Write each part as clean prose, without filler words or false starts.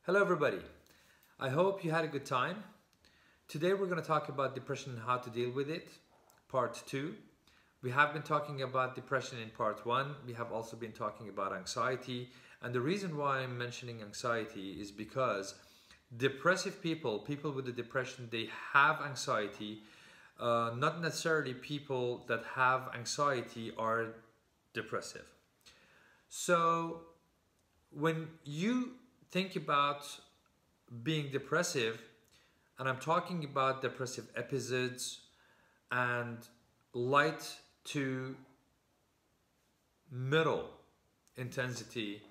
Hello everybody, I hope you had a good time. Today we're going to talk about depression and how to deal with it, part 2. We have been talking about depression in part 1, we have also been talking about anxiety, and the reason why I'm mentioning anxiety is because depressive people with a depression, they have anxiety. Not necessarily people that have anxiety are depressive. So when you think about being depressive, and I'm talking about depressive episodes and light to middle intensity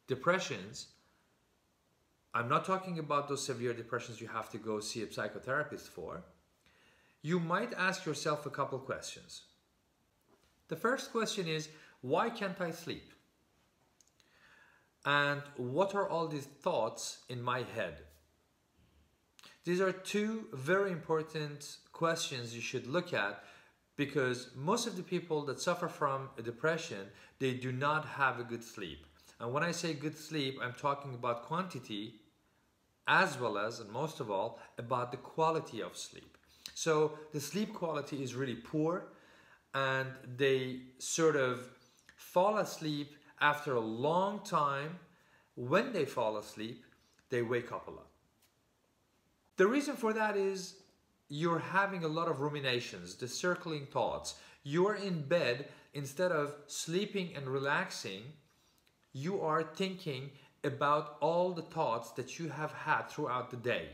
depressions, I'm not talking about those severe depressions you have to go see a psychotherapist for. You might ask yourself a couple questions. The first question is, why can't I sleep? And what are all these thoughts in my head? These are two very important questions you should look at, because most of the people that suffer from a depression, they do not have a good sleep. And when I say good sleep, I'm talking about quantity as well as, and most of all, about the quality of sleep. So the sleep quality is really poor, and they sort of fall asleep after a long time. When they fall asleep, they wake up a lot. The reason for that is you're having a lot of ruminations, the circling thoughts. You're in bed, instead of sleeping and relaxing, you are thinking about all the thoughts that you have had throughout the day.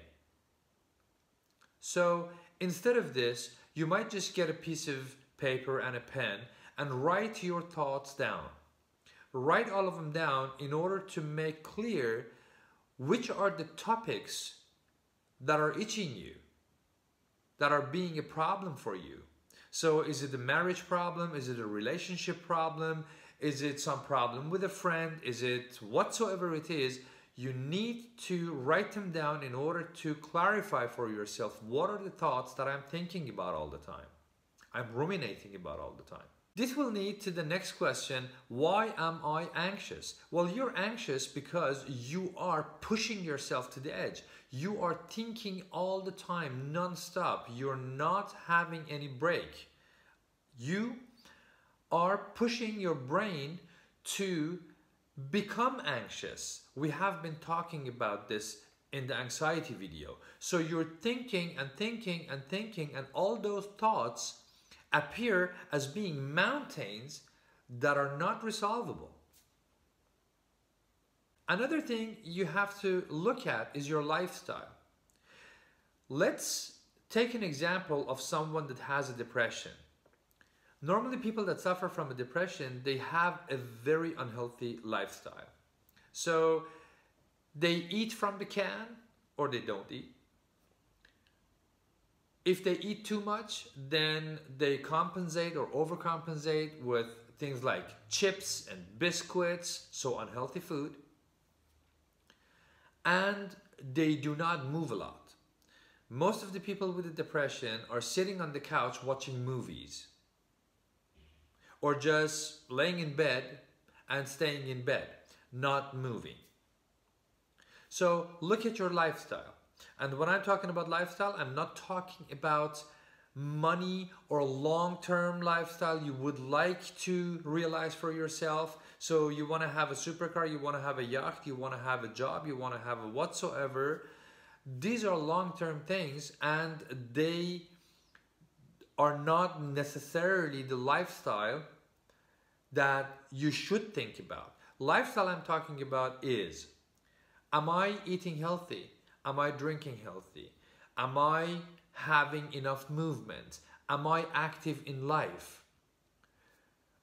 So instead of this, you might just get a piece of paper and a pen and write your thoughts down. Write all of them down in order to make clear which are the topics that are itching you, that are being a problem for you. So is it a marriage problem? Is it a relationship problem? Is it some problem with a friend? Is it whatsoever it is? You need to write them down in order to clarify for yourself, what are the thoughts that I'm thinking about all the time? I'm ruminating about all the time. This will lead to the next question, why am I anxious? Well, you're anxious because you are pushing yourself to the edge. You are thinking all the time, non-stop. You're not having any break. You are pushing your brain to become anxious. We have been talking about this in the anxiety video. So you're thinking and thinking and thinking, and all those thoughts appear as being mountains that are not resolvable. Another thing you have to look at is your lifestyle. Let's take an example of someone that has a depression. Normally people that suffer from a depression, they have a very unhealthy lifestyle. So they eat from the can or they don't eat. If they eat too much, then they compensate or overcompensate with things like chips and biscuits, so unhealthy food. And they do not move a lot. Most of the people with a depression are sitting on the couch watching movies, or just laying in bed and staying in bed, not moving. So look at your lifestyle. And when I'm talking about lifestyle, I'm not talking about money or long-term lifestyle you would like to realize for yourself. So you want to have a supercar, you want to have a yacht, you want to have a job, you want to have a whatsoever. These are long-term things, and they are not necessarily the lifestyle that you should think about. Lifestyle I'm talking about is, am I eating healthy? Am I drinking healthy? Am I having enough movement? Am I active in life?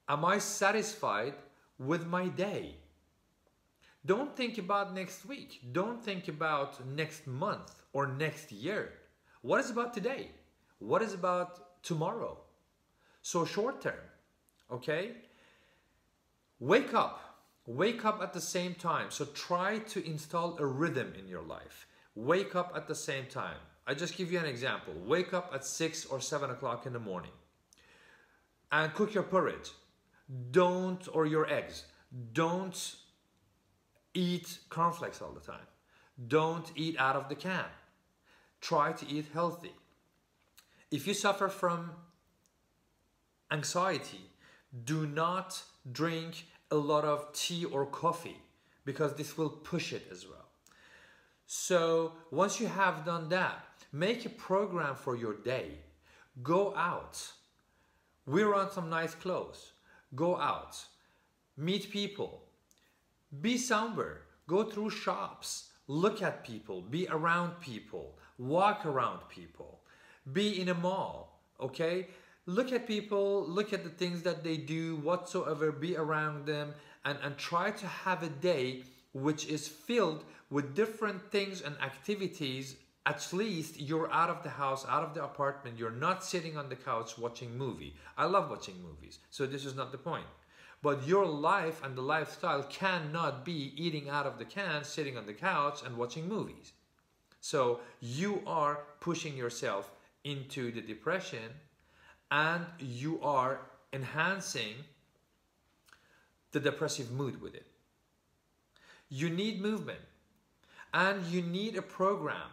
Am I satisfied with my day? Don't think about next week. Don't think about next month or next year. What is about today? What is about tomorrow? So short term, okay? Wake up. Wake up at the same time. So try to install a rhythm in your life. Wake up at the same time. I just give you an example. Wake up at 6 or 7 o'clock in the morning and cook your porridge. Or your eggs. Don't eat cornflakes all the time. Don't eat out of the can. Try to eat healthy. If you suffer from anxiety, do not drink a lot of tea or coffee because this will push it as well. So once you have done that, make a program for your day. Go out. Wear on some nice clothes. Go out. Meet people. Be somewhere. Go through shops. Look at people. Be around people. Walk around people. Be in a mall. Okay? Look at people. Look at the things that they do whatsoever. Be around them. And try to have a day which is filled with different things and activities. At least you're out of the house, out of the apartment. You're not sitting on the couch watching movie. I love watching movies, so this is not the point. But your life and the lifestyle cannot be eating out of the can, sitting on the couch and watching movies. So you are pushing yourself into the depression and you are enhancing the depressive mood with it. You need movement and you need a program.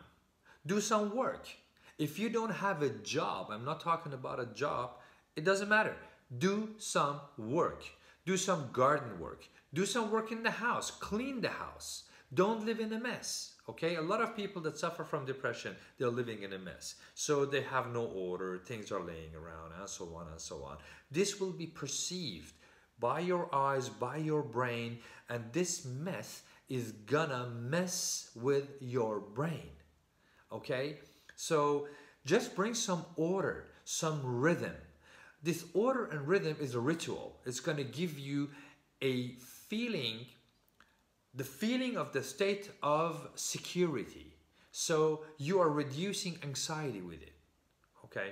Do some work. If you don't have a job, I'm not talking about a job, it doesn't matter. Do some work. Do some garden work. Do some work in the house. Clean the house. Don't live in a mess. Okay? A lot of people that suffer from depression, they're living in a mess. So they have no order, things are laying around, and so on and so on. This will be perceived by your eyes, by your brain, and this mess is gonna mess with your brain. Okay? So just bring some order, some rhythm. This order and rhythm is a ritual. It's going to give you a feeling, the feeling of the state of security. So you are reducing anxiety with it. Okay?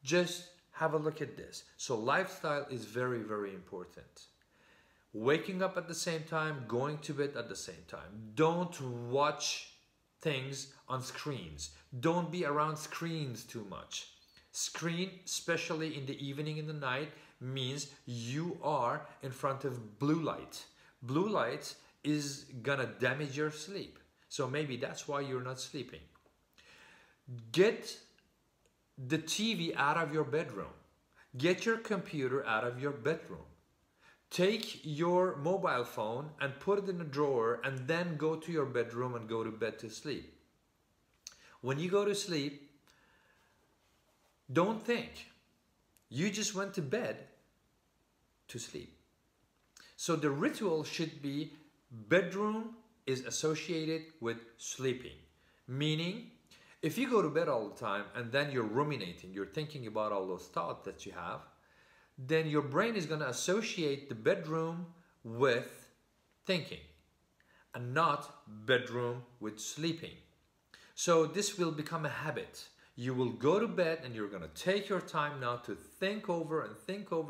Just have a look at this. So lifestyle is very, very important. Waking up at the same time, going to bed at the same time. Don't watch things on screens. Don't be around screens too much. Screen, especially in the evening and the night, means you are in front of blue light. Blue light is gonna damage your sleep. So maybe that's why you're not sleeping. Get the TV out of your bedroom. Get your computer out of your bedroom. Take your mobile phone and put it in a drawer and then go to your bedroom and go to bed to sleep. When you go to sleep, don't think. You just went to bed to sleep. So the ritual should be bedroom is associated with sleeping. Meaning, if you go to bed all the time and then you're ruminating, you're thinking about all those thoughts that you have, then your brain is going to associate the bedroom with thinking and not bedroom with sleeping. So this will become a habit. You will go to bed and you're going to take your time now to think over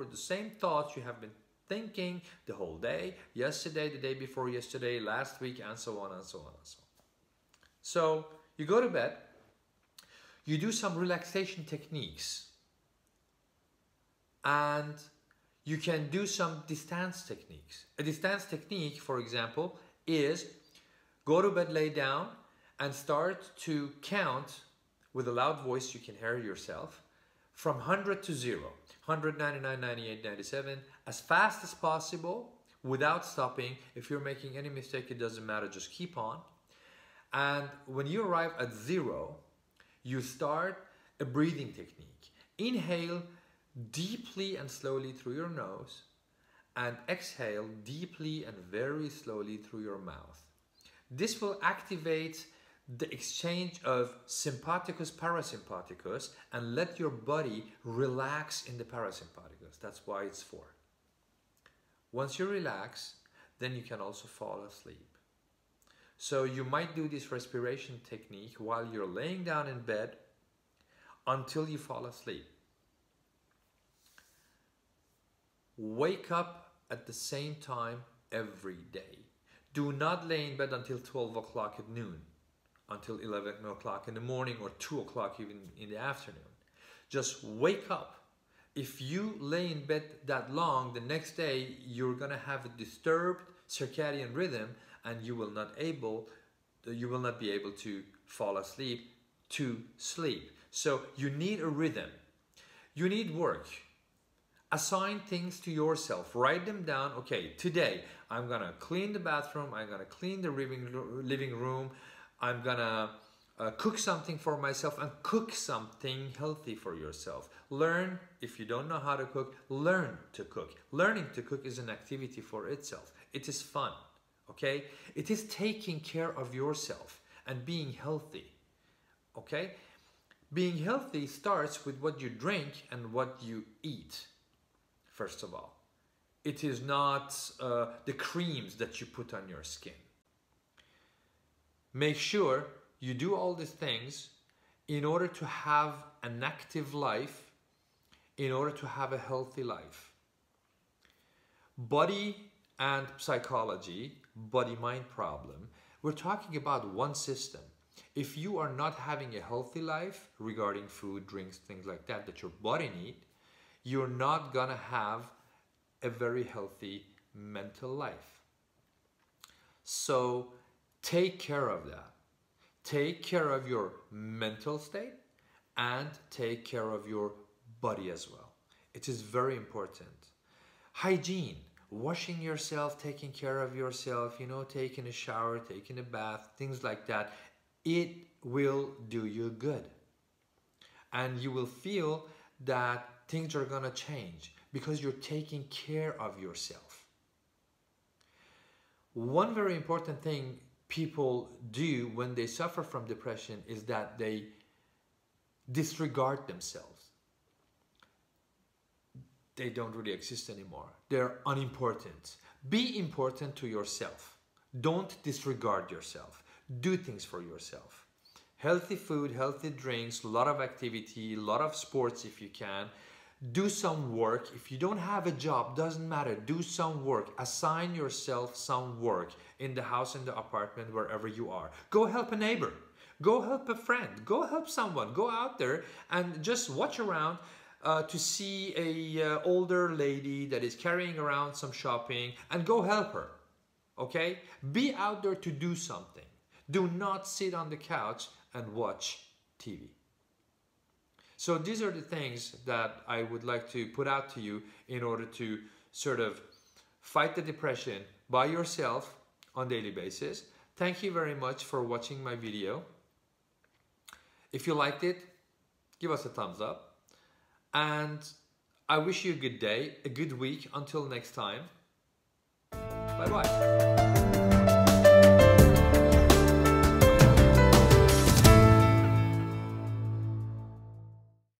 the same thoughts you have been thinking the whole day, yesterday, the day before yesterday, last week, and so on and so on and so on. So you go to bed, you do some relaxation techniques, and you can do some distance techniques. A distance technique, for example, is go to bed, lay down, and start to count with a loud voice, you can hear yourself, from 100 to 0. 199, 98, 97, as fast as possible, without stopping. If you're making any mistake, it doesn't matter, just keep on. And when you arrive at 0, you start a breathing technique. Inhale deeply and slowly through your nose, and exhale deeply and very slowly through your mouth. This will activate the exchange of sympathicus parasympathicus and let your body relax in the parasympathicus. That's why it's 4. Once you relax, then you can also fall asleep. So you might do this respiration technique while you're laying down in bed until you fall asleep. Wake up at the same time every day. Do not lay in bed until 12 o'clock at noon, until 11 o'clock in the morning or 2 o'clock even in the afternoon. Just wake up. If you lay in bed that long, the next day you're going to have a disturbed circadian rhythm and you will not able you will not be able to fall asleep to sleep. So you need a rhythm. You need work. Assign things to yourself. Write them down. Okay, today I'm gonna clean the bathroom. I'm gonna clean the living room. I'm gonna cook something for myself, and cook something healthy for yourself. Learn, if you don't know how to cook, learn to cook. Learning to cook is an activity for itself. It is fun, okay? It is taking care of yourself and being healthy, okay? Being healthy starts with what you drink and what you eat, first of all. It is not the creams that you put on your skin. Make sure you do all these things in order to have an active life, in order to have a healthy life. Body and psychology, body-mind problem, we're talking about one system. If you are not having a healthy life regarding food, drinks, things like that, that your body needs, you're not gonna have a very healthy mental life. So take care of that. Take care of your mental state and take care of your body as well. It is very important. Hygiene, washing yourself, taking care of yourself, you know, taking a shower, taking a bath, things like that. It will do you good. And you will feel that things are gonna change because you're taking care of yourself. One very important thing people do when they suffer from depression is that they disregard themselves. They don't really exist anymore. They're unimportant. Be important to yourself. Don't disregard yourself. Do things for yourself. Healthy food, healthy drinks, a lot of activity, a lot of sports if you can. Do some work. If you don't have a job, doesn't matter. Do some work. Assign yourself some work in the house, in the apartment, wherever you are. Go help a neighbor. Go help a friend. Go help someone. Go out there and just watch around to see a older lady that is carrying around some shopping, and go help her. Okay? Be out there to do something. Do not sit on the couch and watch TV. So these are the things that I would like to put out to you in order to sort of fight the depression by yourself on a daily basis. Thank you very much for watching my video. If you liked it, give us a thumbs up. And I wish you a good day, a good week. Until next time. Bye-bye.